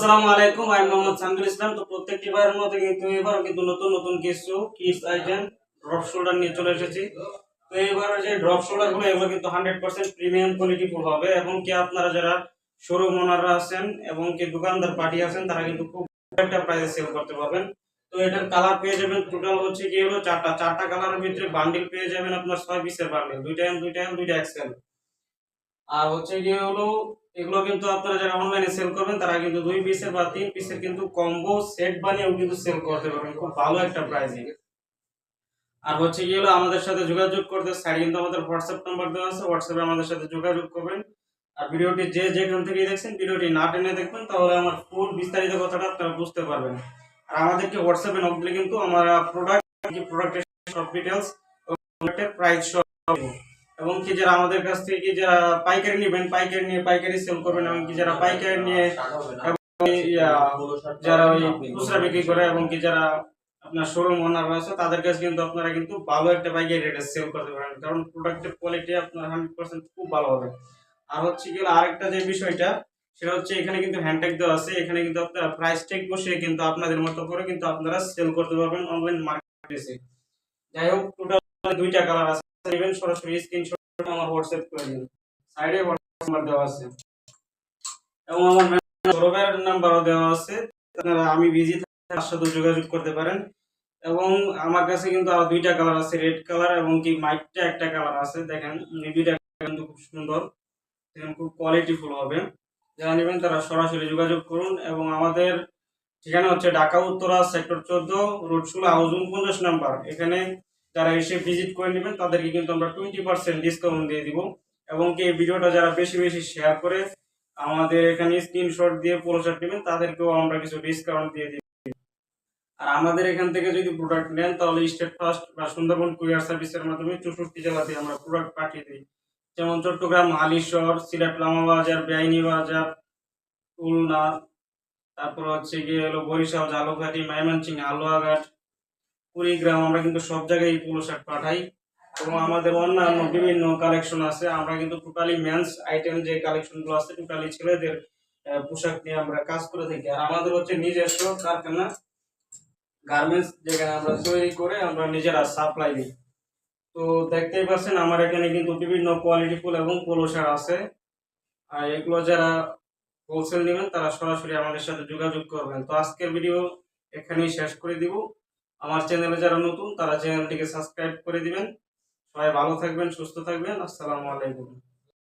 আসসালামু আলাইকুম, আমি মোহাম্মদ সামিউল ইসলাম। তো প্রত্যেকবারের মতো কিন্তু এবারও কিন্তু নতুন নতুন কিছু কিডস আইটেম ড্রপ শোল্ডার নিয়ে চলে এসেছি। তো এবারে যে ড্রপ শোল্ডার গুলো এগুলো কিন্তু 100% প্রিমিয়াম কোয়ালিটি ফুল হবে, এবং কি আপনারা যারা শোরুম ওনাররা আছেন এবং কি দোকানদার পার্টি আছেন তারা কিন্তু খুব একটা প্রাইসে সেল করতে পারবেন। তো এটার কালার পেয়ে যাবেন টোটাল হচ্ছে কি হলো চারটা কালারের ভিতরে বান্ডিল পেয়ে যাবেন আপনার 6 পিসের বান্ডিল, দুইটা এম দুইটা এম দুইটা এক্সেল। আর হচ্ছে গিয়ে হলো এগুলো কিন্তু আপনারা যারা অনলাইনে সেল করবেন তারা কিন্তু 2 পিসের বা 3 পিসের কিন্তু কম্বো সেট বানিয়েও কিন্তু সেল করতে পারবেন খুব ভালো একটা প্রাইসে। আর হচ্ছে গিয়ে হলো আমাদের সাথে যোগাযোগ করতে সাইডে কিন্তু আমাদের হোয়াটসঅ্যাপ নাম্বার দেওয়া আছে, হোয়াটসঅ্যাপে আমাদের সাথে যোগাযোগ করবেন। আর ভিডিওটি যে যেখান থেকে দেখছেন ভিডিওটি না টেনে দেখবেন, তাহলে আমার ফুল বিস্তারিত কথাটা আপনারা বুঝতে পারবেন। আর আমাদেরকে হোয়াটসঅ্যাপে নক দিলে কিন্তু আমরা প্রোডাক্টের সব ডিটেইলস ও প্রোডাক্টের প্রাইস সব, এবং কি যারা আমাদের কাছ থেকে কি যারা পাইকারি নেবেন পাইকারি নিয়ে পাইকারি সেল করবেন, এবং কি যারা পাইকারি নিয়ে যারা ওই খুচরা বিক্রি করে এবং কি যারা আপনার শোরুম ওনার আছে তাদের কাছে কিন্তু আপনারা কিন্তু ভালো একটা পাইকারি রেটে সেল করতে পারেন, কারণ প্রোডাক্টের কোয়ালিটি আপনার 100% খুব ভালো হবে। আর হচ্ছে কি আরেকটা যে বিষয়টা সেটা হচ্ছে এখানে কিন্তু হ্যান্ডট্যাগ দেওয়া আছে, এখানে কিন্তু আপনারা প্রাইস ট্যাগ বসিয়ে কিন্তু আপনাদের মতো করে কিন্তু আপনারা সেল করতে পারবেন অনলাইন মার্কেটপ্লেসে। যাই হোক, টোটাল দুইটা কালার আছে, নেবেন সরাসরি স্ক্রিনশট আমার হোয়াটসঅ্যাপ করে দিন, সাইডে হোয়াটসঅ্যাপ নাম্বার দেওয়া আছে এবং আমার সৌরভের নাম্বারও দেওয়া আছে। আপনারা আমি বিজি থাকলে তার সাথে যোগাযোগ করতে পারেন। এবং আমার কাছে কিন্তু আরো দুইটা কালার আছে, রেড কালার এবং কি মাইটটা একটা কালার আছে, দেখেন এই দুইটা কিন্তু খুব সুন্দর, দেখেন খুব কোয়ালিটিফুল হবে। যারা নেবেন তারা সরাসরি যোগাযোগ করুন। এবং আমাদের ঠিকানা হচ্ছে Dhaka Uttara sector 14 road 16 house 49 number. এখানে যারা এসে ভিজিট করে নেবেন তাদেরকে কিন্তু আমরা 20% ডিসকাউন্ট দিয়ে দিব। এবং কি এই ভিডিওটা যারা বেশি বেশি শেয়ার করে আমাদের এখানে স্ক্রিনশট দিয়ে পোলো শার্ট নেবেন তাদেরকেও আমরা কিছু ডিসকাউন্ট দিয়ে দিই। আর আমাদের এখান থেকে যদি প্রোডাক্ট নেন তাহলে স্টেট ফার্স্ট বা সুন্দরবন কুরিয়ার সার্ভিসের মাধ্যমে 64 জেলাতে আমরা প্রোডাক্ট পাঠিয়ে দিই, যেমন চট্টগ্রাম, হালিশহর, সিলেট, লামাবাজার, বেআইনীবাজার, খুলনা, তারপর হচ্ছে গিয়ে হলো বরিশাল, ঝালকাঠি, ময়মনসিংহ, হালুয়াঘাট, কুড়িগ্রাম, আমরা কিন্তু সব জায়গায় এই পোলো শার্ট পাঠাই। এবং আমাদের অন্যান্য বিভিন্ন কালেকশন আছে, আমরা কিন্তু টোটালি মেন্স আইটেম যে কালেকশনগুলো আছে টোটালি ছেলেদের পোশাক নিয়ে আমরা কাজ করে থাকি। আর আমাদের হচ্ছে নিজস্ব কারখানা গার্মেন্টস, যেখানে আমরা তৈরি করে আমরা নিজেরা সাপ্লাই দিই। তো দেখতেই পাচ্ছেন আমার এখানে কিন্তু বিভিন্ন কোয়ালিটিফুল এবং পোলো শার্ট আছে। আর এগুলো যারা হোলসেল নেবেন তারা সরাসরি আমাদের সাথে যোগাযোগ করবেন। তো আজকের ভিডিও এখানেই শেষ করে দিব। আমার চ্যানেলে যারা নতুন তারা চ্যানেলটিকে সাবস্ক্রাইব করে দিবেন। সবাই ভালো থাকবেন, সুস্থ থাকবেন। আসসালামু আলাইকুম।